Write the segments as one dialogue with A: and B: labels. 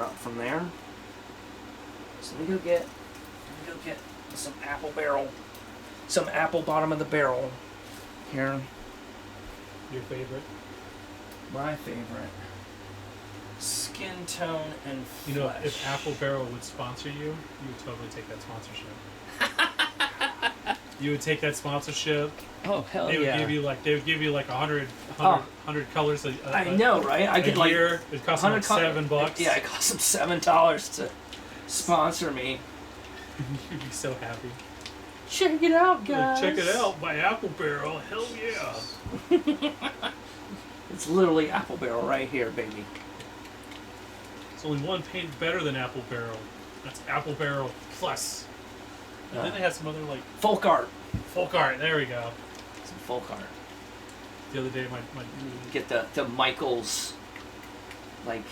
A: up from there. So let me go get some apple barrel, some apple bottom of the barrel. Here,
B: Your favorite?
A: my favorite. Skin tone and flesh.
B: You know, if Apple Barrel would sponsor you, you would totally take that sponsorship. You would take that sponsorship.
A: Oh hell
B: They would
A: yeah!
B: give you like 100 colors.
A: I know, right? I get like
B: year. It costs them like $7.
A: Yeah, it costs them $7 to sponsor me.
B: You'd be so happy.
A: Check it out, guys.
B: Check it out by Apple Barrel. Hell yeah!
A: It's literally Apple Barrel right here, baby.
B: There's only one paint better than Apple Barrel. That's Apple Barrel Plus. And then they have some other like
A: folk art.
B: Folk art. There we go.
A: Some folk art.
B: The other day, my
A: you get the Michaels, like.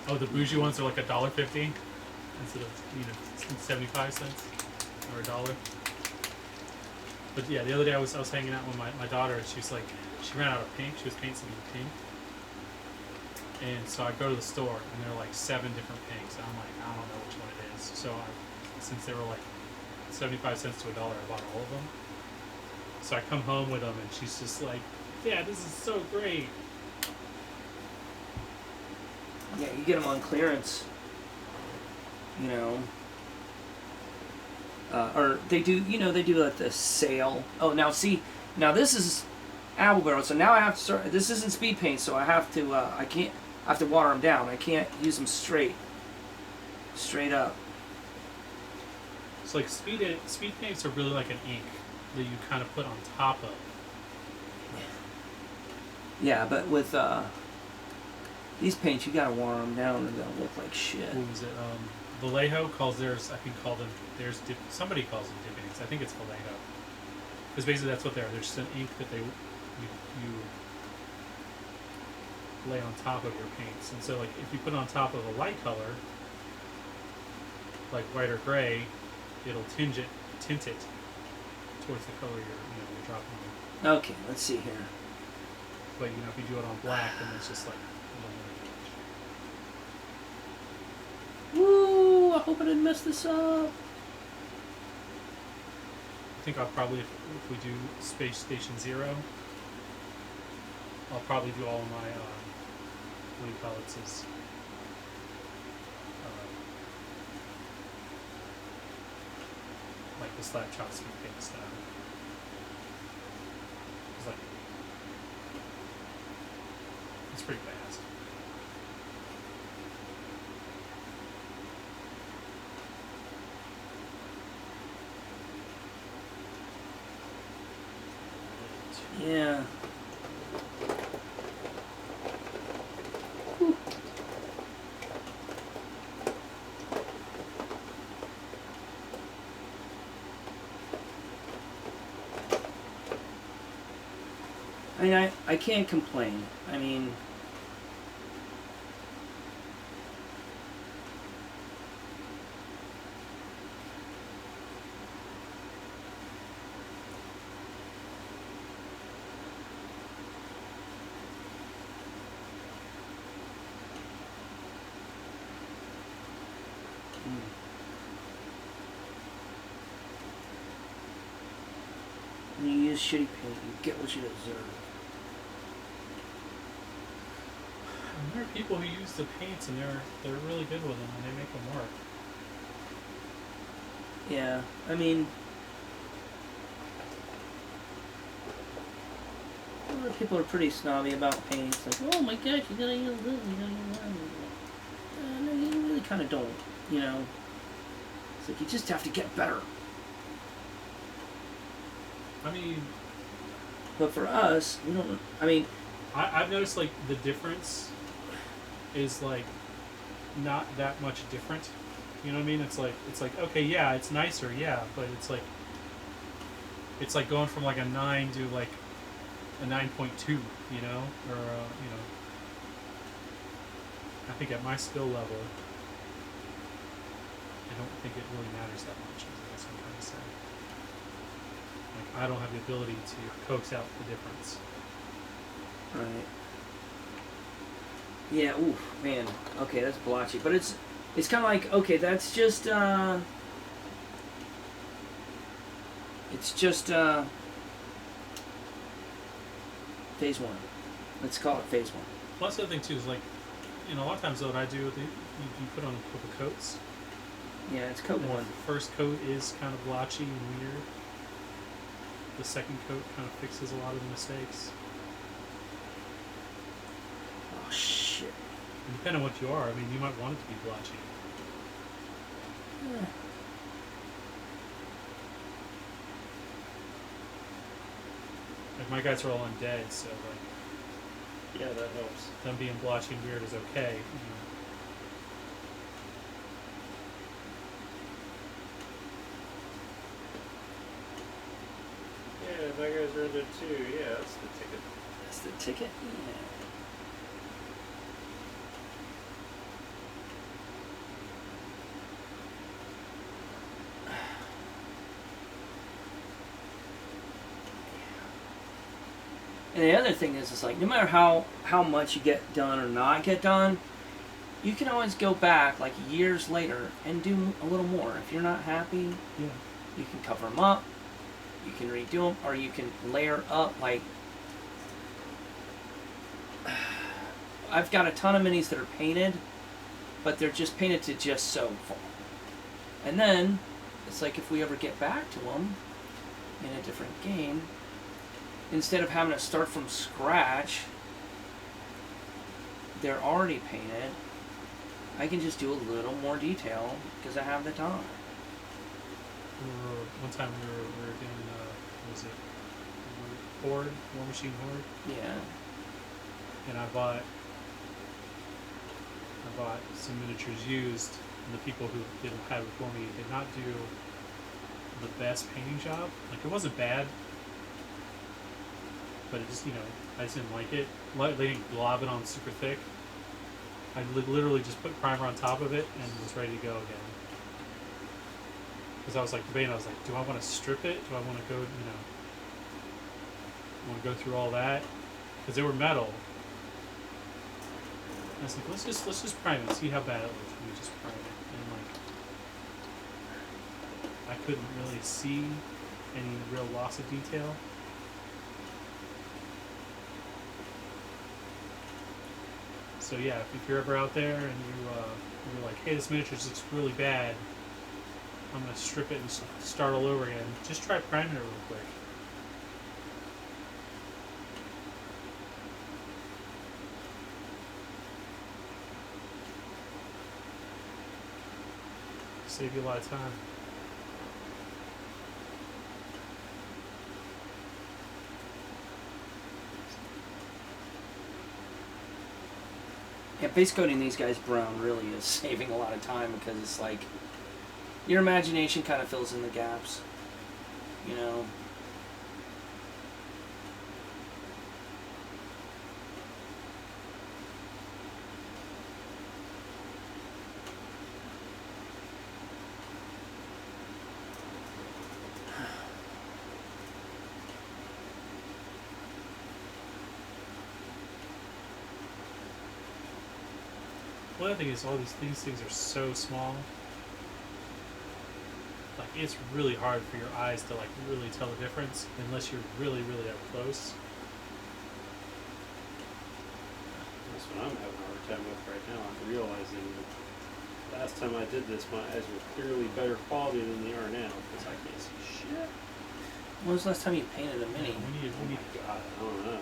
B: Oh, the bougie ones are like $1.50 instead of 75 cents or $1. But yeah, the other day I was hanging out with my daughter, and she's like, she ran out of pink. She was painting something pink. And so I go to the store, and there are like 7 different pinks. And I'm like, I don't know which one it is. So since they were like 75 cents to $1, I bought all of them. So I come home with them, and she's just like, "Dad, this is so great."
A: Yeah, you get them on clearance. You know. Or they do, they do like the sale. Oh, now see, this is Apple Barrel, so now I have to start. This isn't speed paint, so I have to. I have to water them down. I can't use them straight up.
B: It's like speed paints are really like an ink that you kind of put on top of.
A: Yeah, but with these paints, you gotta water them down, and they'll look like shit.
B: What was it? Vallejo calls theirs. I think somebody calls them dip inks. I think it's Vallejo. Because basically that's what they are. They're just an ink that you lay on top of your paints. And so like if you put it on top of a light color, like white or gray, it'll tint it towards the color you're dropping in.
A: Okay, let's see here.
B: But if you do it on black, then it's just like.
A: Woo! I hope I didn't mess this up.
B: I think I'll probably, if we do Space Station Zero, I'll probably do all of my what do you call it? Says, like the slap chop speed paint style. It's like it's pretty fast.
A: Yeah. I mean, I can't complain. I mean, when you use shitty paint, you get what you deserve.
B: There are people who use the paints and they're really good with them and they make them work.
A: Yeah, I mean, a lot of people are pretty snobby about paint. It's like, oh my gosh, you gotta use this, you gotta use that. No, you really kind of don't, It's like you just have to get better.
B: I mean,
A: but for us, we don't. I mean,
B: I've noticed like the difference is like not that much different. You know what I mean? It's like okay, yeah, it's nicer, yeah, but it's like going from like a 9 to like a 9.2, or I think at my skill level, I don't think it really matters that much. Is what I'm trying to say. Like I don't have the ability to coax out the difference.
A: Right. Yeah, ooh, man. Okay, that's blotchy. But it's kind of like, okay, that's just, it's just, phase one. Let's call it phase one.
B: Plus, the other thing too is like, a lot of times though, what I do, you put on a couple coats.
A: Yeah, it's coat one.
B: The first coat is kind of blotchy and weird. The second coat kind of fixes a lot of the mistakes.
A: Oh, shit.
B: And depending on what you are, I mean, you might want it to be blotchy.
A: Yeah.
B: Like my guys are all undead, so like,
C: Yeah, that helps.
B: them being blotchy and weird is okay.
C: Yeah, my guys are in there too. Yeah, that's the ticket.
A: That's the ticket? Yeah. And the other thing is, it's like, no matter how much you get done or not get done, you can always go back, like, years later and do a little more. If you're not happy,
B: Yeah.
A: you can cover them up, you can redo them, or you can layer up, like... I've got a ton of minis that are painted, but they're just painted to just so far. And then, it's like if we ever get back to them in a different game, instead of having to start from scratch, they're already painted. I can just do a little more detail because I have the time.
B: One time we were doing, what was it? Horde, War Machine Horde.
A: Yeah.
B: And I bought some miniatures used, and the people who didn't have it for me did not do the best painting job. Like, it wasn't bad, but it just, I just didn't like it. They didn't glob it on super thick. I literally just put primer on top of it and was ready to go again. Because I was like debating, I was like, do I want to strip it? Do I want to go, want to go through all that? Because they were metal. And I was like, let's just prime it, see how bad it looks when we just prime it. And like, I couldn't really see any real loss of detail. So yeah, if you're ever out there and you're like, hey, this miniature just looks really bad, I'm gonna strip it and start all over again. Just try priming it real quick. Save you a lot of time.
A: Yeah, base coating these guys brown really is saving a lot of time because it's like your imagination kind of fills in the gaps, you know.
B: Well, the other thing is these things are so small. Like, it's really hard for your eyes to like really tell the difference unless you're really, really up close.
C: That's what I'm having a hard time with right now. I'm realizing that last time I did this, my eyes were clearly better quality than they are now because I can't see shit.
A: When was the last time you painted a mini?
B: We need
C: God, I don't know.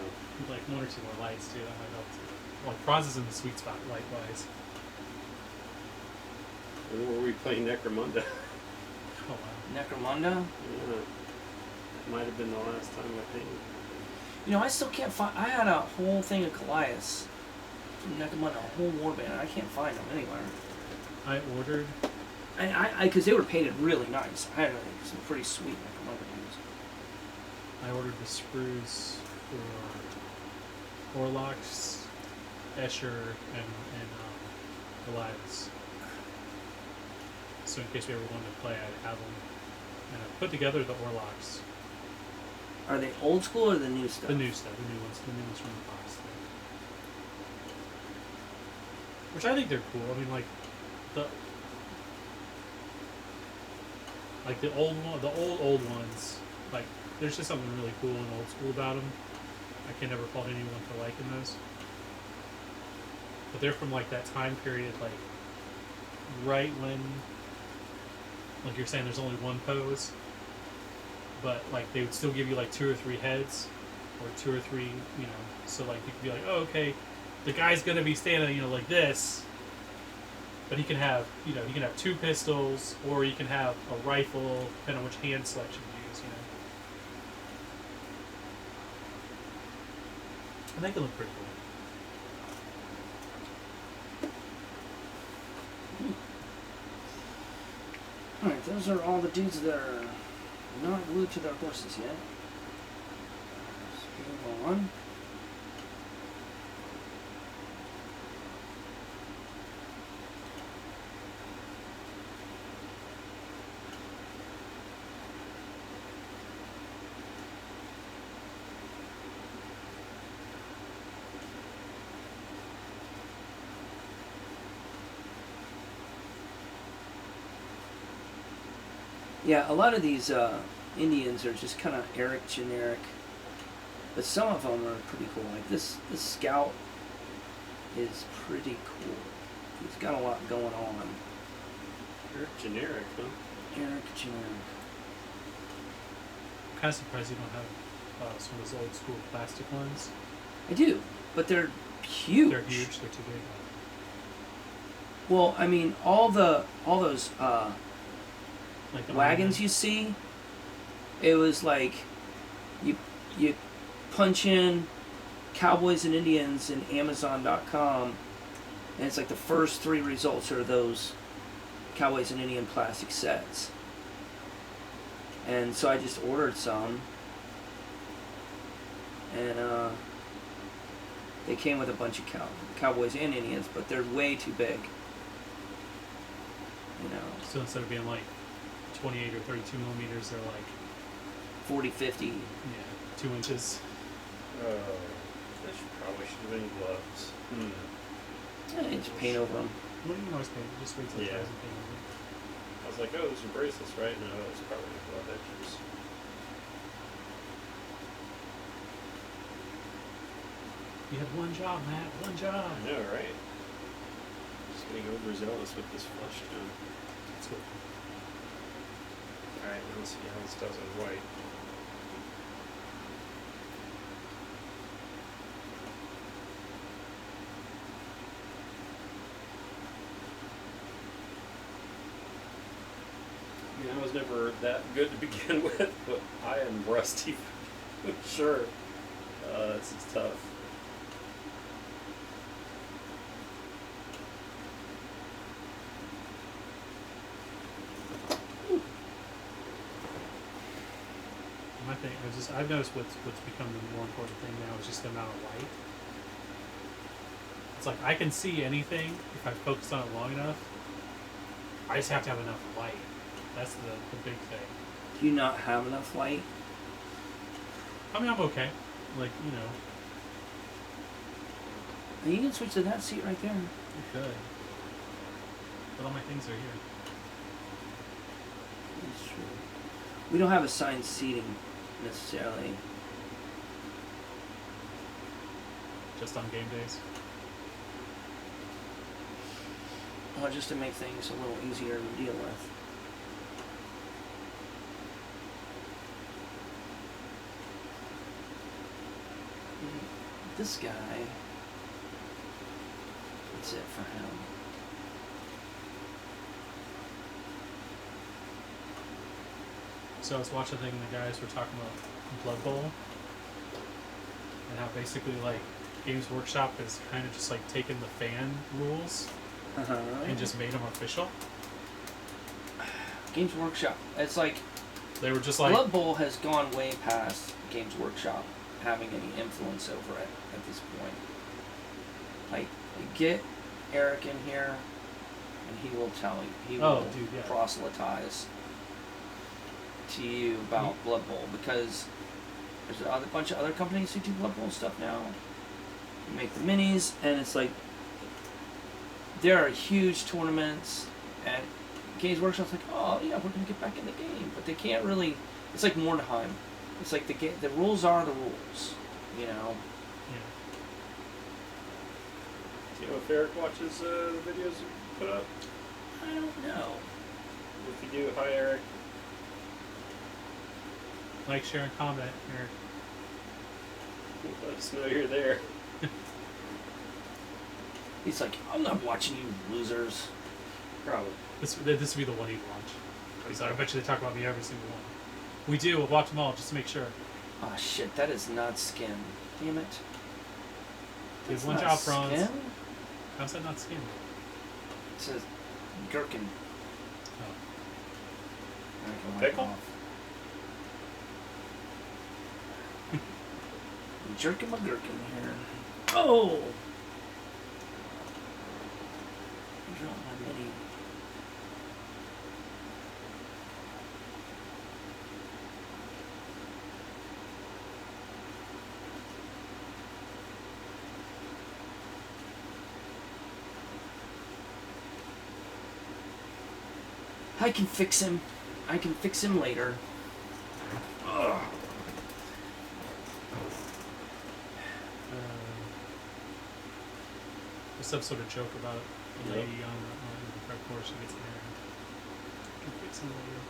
B: like one or two more lights too. That might help too. Well, bronze is in the sweet spot light wise.
C: When were we playing Necromunda?
B: Oh wow.
A: Necromunda?
C: Yeah. That might have been the last time I painted.
A: You know, I still can't find... I had a whole thing of Callias from Necromunda, a whole warband, and I can't find them anywhere.
B: I ordered.
A: Because they were painted really nice. I had some pretty sweet Necromunda ones.
B: I ordered the sprues for Orlocks, Escher, and Elias. So in case we ever wanted to play, I'd have them. And I put together the Orlocks.
A: Are they old school or the new stuff?
B: The new stuff, the new ones from the box. which I think they're cool. I mean, the old ones. Like, there's just something really cool and old school about them. I can never fault anyone for liking those. But they're from like that time period, like right when, like you're saying, there's only one pose, but like they would still give you like 2 or 3 heads, or 2 or 3, so like you could be like, oh, okay, the guy's gonna be standing, like this, but he can have, he can have 2 pistols, or he can have a rifle, depending on which hand selection you use, I think it looked pretty cool.
A: Alright, those are all the dudes that are not glued to their horses yet. Let's move on. Yeah, a lot of these Indians are just kind of Eric generic, but some of them are pretty cool. Like this scout is pretty cool. He's got a lot going on.
C: You're generic, huh?
A: Eric generic.
B: I'm kind of surprised you don't have some of those old school plastic ones.
A: I do, but they're huge.
B: They're huge. They're too big.
A: Well, I mean, all those
B: Like the
A: wagons you see, it was like you punch in Cowboys and Indians in Amazon.com, and it's like the first 3 results are those Cowboys and Indian plastic sets. And so I just ordered some, and they came with a bunch of Cowboys and Indians, but they're way too big.
B: So instead of being like 28 or 32 millimeters, they're like
A: 40, 50.
B: 2 inches.
C: This probably should have been gloves.
A: Yeah, just paint over them.
B: What do you always paint? Just wait till it
C: Yeah.
B: dries and paint over it.
C: I was like, oh, those are bracelets, right? No, that was probably glove edges.
B: You have one job, Matt. One job.
C: I know, right? Just getting overzealous with this flush tone.
B: That's cool.
C: Alright, now let's see how this does in white. I mean, I was never that good to begin with, but I am rusty for sure. This is tough.
B: My thing, I've noticed what's become the more important thing now is just the amount of light. It's like I can see anything if I focus on it long enough. I just have to have enough light. That's the big thing.
A: Do you not have enough light?
B: I mean, I'm okay. Like,
A: You can switch to that seat right there.
B: you could. But all my things are here.
A: That's true. We don't have assigned seating necessarily.
B: Just on game days.
A: Well, just to make things a little easier to deal with. This guy, that's it for him.
B: So I was watching a thing, the guys were talking about Blood Bowl, and how basically like Games Workshop has kind of just like taken the fan rules and just made them official.
A: Games Workshop. It's like
B: They were just like,
A: Blood Bowl has gone way past Games Workshop having any influence over it at this point. Like, get Eric in here, and he will tell you. He will proselytize to you about Blood Bowl, because there's a bunch of other companies who do Blood Bowl stuff now. You make the minis, and it's like there are huge tournaments, and Games Workshop's like, oh yeah, we're gonna get back in the game, but they can't really. It's like Mordheim. It's like the rules are the rules, you know.
B: Yeah.
C: Do you know if Eric watches the videos you put up?
A: I don't know.
C: If you do, hi Eric.
B: Like, share, and comment, Eric.
C: Let us know you're there.
A: He's like, I'm not watching you losers.
C: Probably.
B: This would be the one he'd watch. Because I bet you they talk about me every single one. We do. We'll watch them all just to make sure.
A: Oh shit, that is not skin. Damn it.
B: Dude,
A: That's
B: one
A: not
B: job, Franz.
A: skin?
B: How's that not skin?
A: It says gherkin.
B: Oh.
A: I can wipe
C: Pickle?
A: off. I'm jerking my gherkin here. Oh! Drop my mini. I can fix him. I can fix him later. Ugh.
B: There's some sort of joke about a
C: Yep.
B: lady on the front porch who gets married. Can fix him later.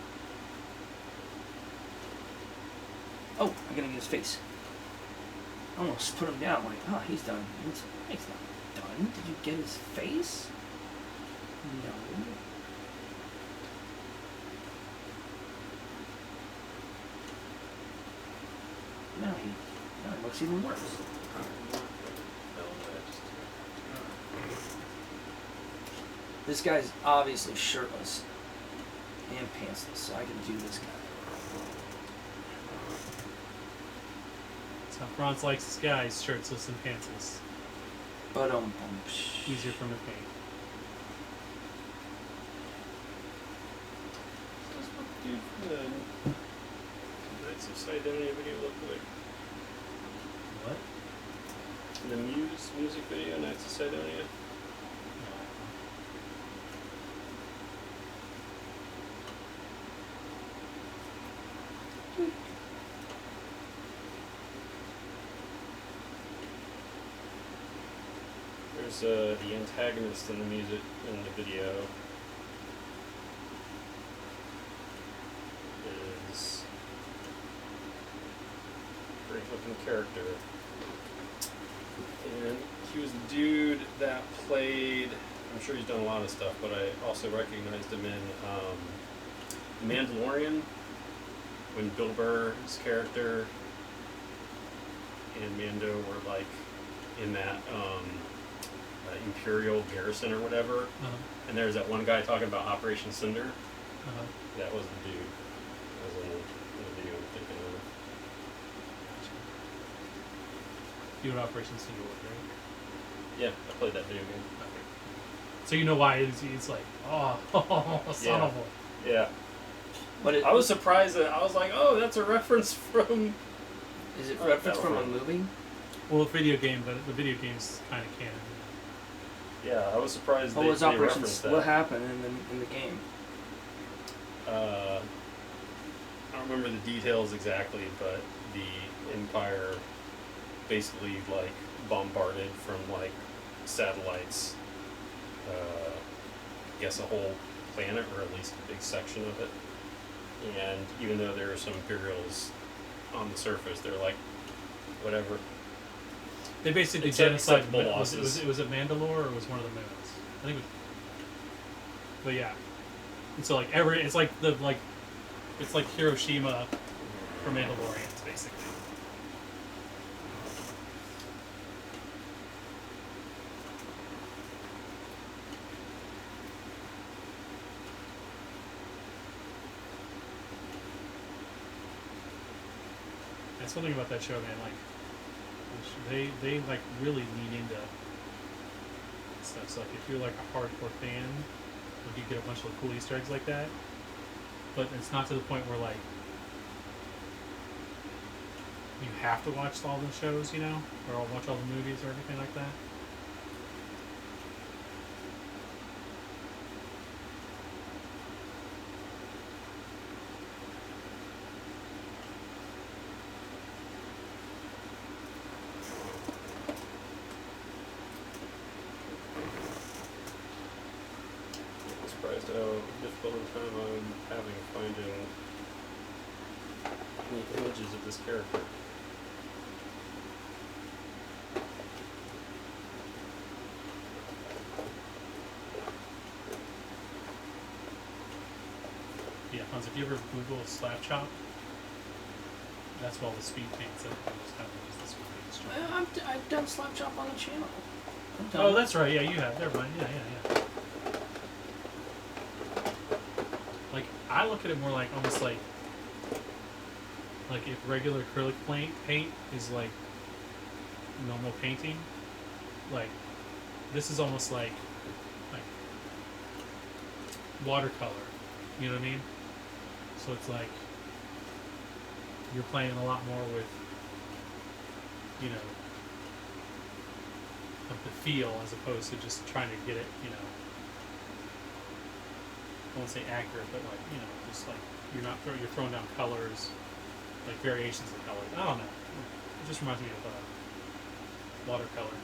A: Oh, I'm gonna get his face. I almost put him down like, oh, he's done. He's not done. Did you get his face? No. Now he looks even worse. This guy's obviously shirtless and pantsless, so I can do this guy.
B: That's how Franz likes his guys, shirtless and pantsless.
A: But
B: Easier for him to paint.
C: That's what the dude from the Knights of Sidonia video look like.
B: What?
C: The music video, Knights of Sidonia. There's the antagonist in the music in the video is a great looking character. And he was the dude that played, I'm sure he's done a lot of stuff, but I also recognized him in The Mandalorian, when Bill Burr's character and Mando were like in that Imperial garrison or whatever.
B: Uh-huh.
C: And there's that one guy talking about Operation Cinder.
B: Uh-huh.
C: That was the dude. That was in the video I'm thinking of.
B: You know what Operation Single was, right?
C: Yeah, I played that video game.
B: Okay. So you know why it's like, oh, son of a...
C: Yeah.
A: But
C: I was surprised that I was like, oh, that's a reference from...
A: Is it reference from a movie?
B: Well, a video game, but the video game's kind of canon.
C: Yeah, I was surprised
A: What
C: they,
A: was
C: they
A: Operation?
C: referenced that.
A: What happened in the game?
C: I don't remember the details exactly, but the Empire basically like bombarded from like satellites, I guess a whole planet or at least a big section of it. And even though there are some Imperials on the surface, they're like, whatever.
B: They basically
C: It's
B: genocide.
C: acceptable losses.
B: Was it Mandalore or was one of the moons? I think it was. But yeah, and so like it's like it's like Hiroshima for Mandalorians basically. That's one thing about that show, man. Like, they like really lean into stuff. So like, if you're like a hardcore fan, like you get a bunch of cool Easter eggs like that. But it's not to the point where like you have to watch all the shows, you know, or watch all the movies or anything like that.
C: surprised how difficult a time I'm having finding any images of this character.
B: Yeah, Hans, if you ever Google slap chop, that's where all the speed paints that just have to use the speed paints.
A: I've done slap chop on the channel.
B: Oh, that's right. Yeah, you have. Never mind. Yeah. Like, I look at it more like almost like if regular acrylic paint is like normal painting, like this is almost like watercolor. You know what I mean? So it's like you're playing a lot more with, you know, of the feel as opposed to just trying to get it, you know, I won't say accurate, but like, you know, just like you're throwing down colors, like variations of colors. I don't know. It just reminds me of watercolor.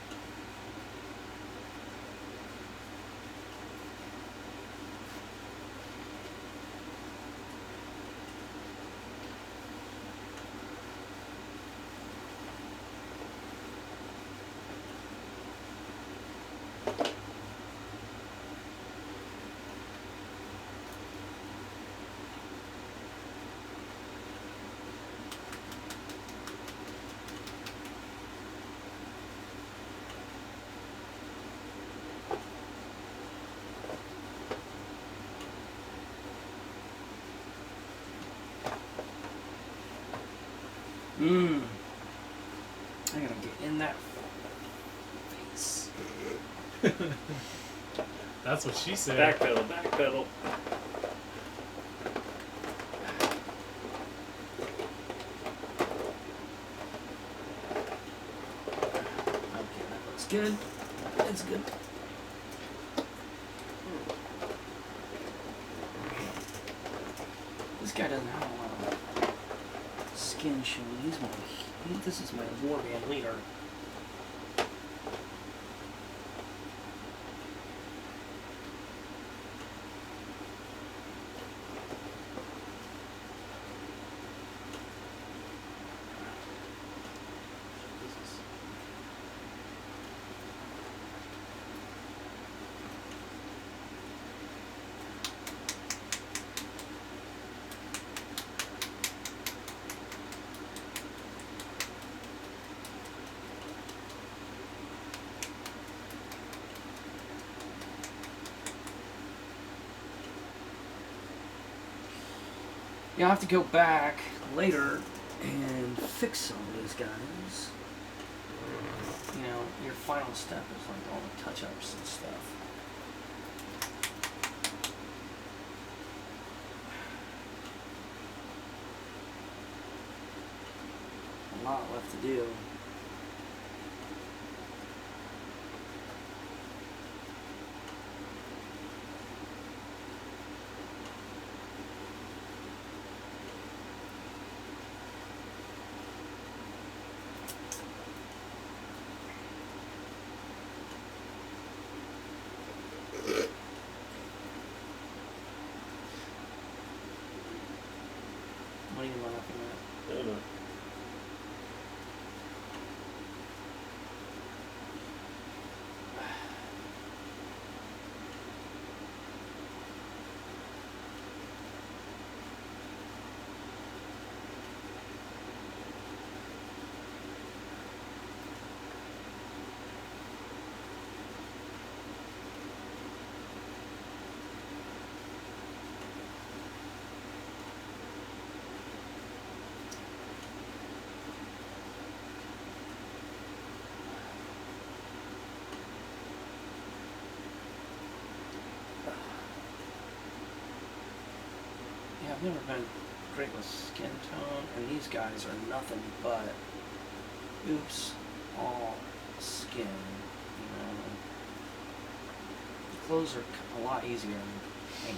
A: I gotta get in that face.
B: That's what she said.
C: Backpedal.
A: Okay, that looks good. It's good. This guy doesn't have a lot of skin showing. This is my warband leader. Yeah, I'll have to go back later and fix some of these guys. You know, your final step is like all the touch-ups and stuff. A lot left to do. What are you laughing at?
C: I don't know. Yeah, I've never been great with skin tone, and these guys are nothing but oops, all skin. You know, the clothes are a lot easier to paint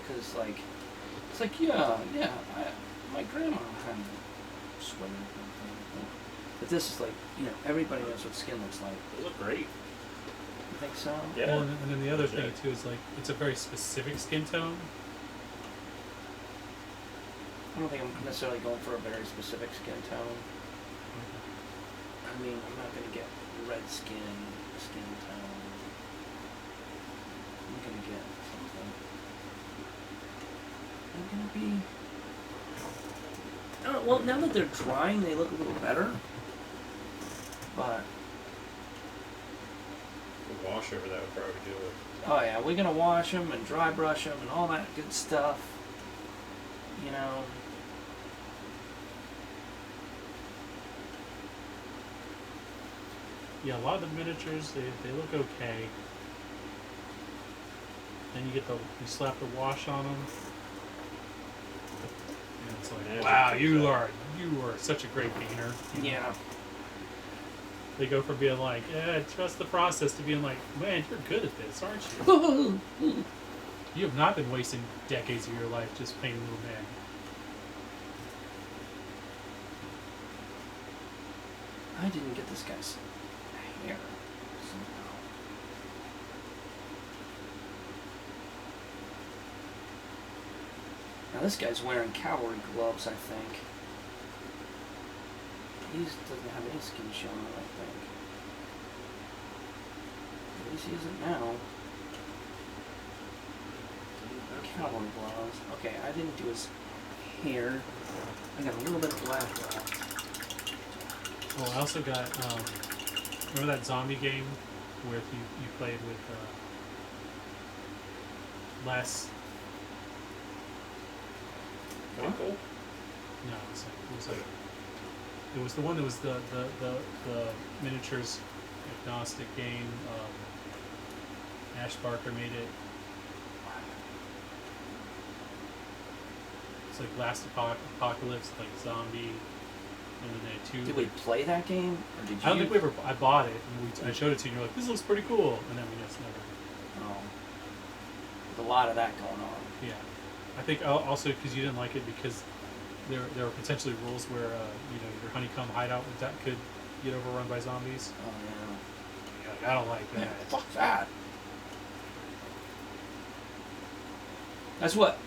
C: because, like, it's like my grandma had a sweater, but this is like, you know, everybody knows what skin looks like. They look great.
A: You think so.
C: Yeah.
B: Well, and then the other thing
C: Legit.
B: too is like it's a very specific skin tone.
A: I don't think I'm necessarily going for a very specific skin tone. I mean, I'm not gonna get red skin tone. I'm gonna get something. I'm gonna be. Oh, well, now that they're drying, they look a little better. But
C: The wash over that would probably do it.
A: oh yeah, we're gonna wash them and dry brush them and all that good stuff. You know.
B: Yeah, a lot of the miniatures they look okay. Then you slap the wash on them. And it's like,
C: Magic
B: wow,
C: comes
B: you
C: out.
B: are such a great painter.
A: Yeah.
B: They go from being like, yeah, trust the process, to being like, man, you're good at this, aren't you? You have not been wasting decades of your life just painting little men.
A: I didn't get this guy's hair somehow. Now this guy's wearing cavalry gloves, I think. He doesn't have any skin showing, I think. At least he isn't now. Cavalry gloves. Okay, I didn't do his hair. I got a little bit of black left.
B: Oh, I also got, remember that zombie game where you played with, last,
C: Michael?
B: no, it was the one that was the miniatures agnostic game, Ash Barker made it. It's like Last Apocalypse, like zombie, and then they had two.
A: Did we play that game, or did you?
B: I don't think we ever. I bought it, and I showed it to you, and you're like, "This looks pretty cool," and then we just never.
A: Oh, with a lot of that going on.
B: Yeah, I think also because you didn't like it because there were potentially rules where your honeycomb hideout could get overrun by zombies.
A: Oh yeah.
B: You're like, I don't like
A: Man,
B: that.
A: fuck that. That's what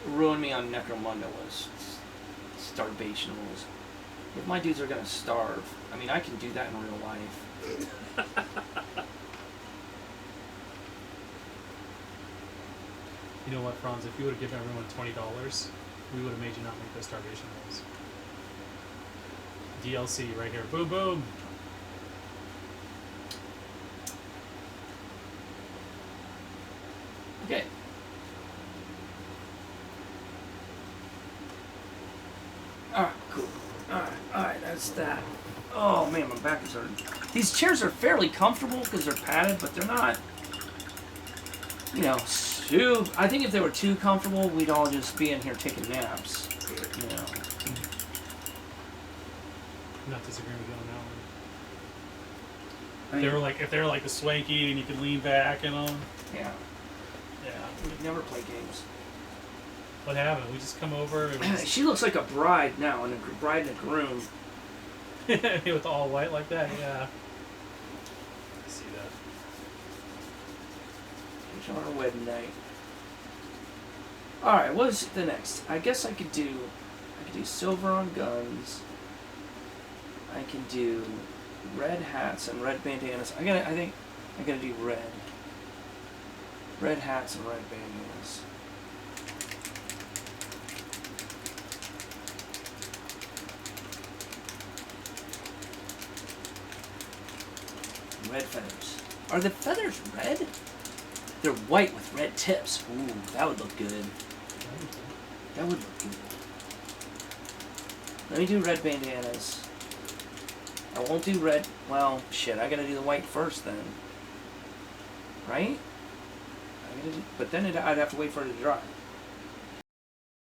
A: ruined me on Necromunda was starvation rules. If my dudes are gonna starve, I mean I can do that in real life.
B: You know what, Franz? If you would have given everyone $20, we would have made you not make those starvation rules. DLC right here. Boom, boom.
A: Okay. Alright, cool. Alright, that's that. Oh man, my back is hurting. These chairs are fairly comfortable because they're padded, but they're not, too. I think if they were too comfortable, we'd all just be in here taking naps.
B: I'm not disagreeing with you on that one.
A: I mean,
B: If they were like the swanky and you could lean back in them.
A: yeah,
B: Yeah.
A: we'd never play games.
B: What happened? We just come over and
A: She looks like a bride now, and a bride and a groom.
B: with all white like that. Yeah.
C: I see that.
A: It's on our wedding night. Alright, what's the next? I guess I could do silver on guns. I can do red hats and red bandanas. I think I gotta do red. Red hats and red bandanas. Red feathers. Are the feathers red? They're white with red tips. Ooh, that would look good. That would look good. Let me do red bandanas. I won't do red. Well, shit, I gotta do the white first then. Right? But then I'd have to wait for it to dry.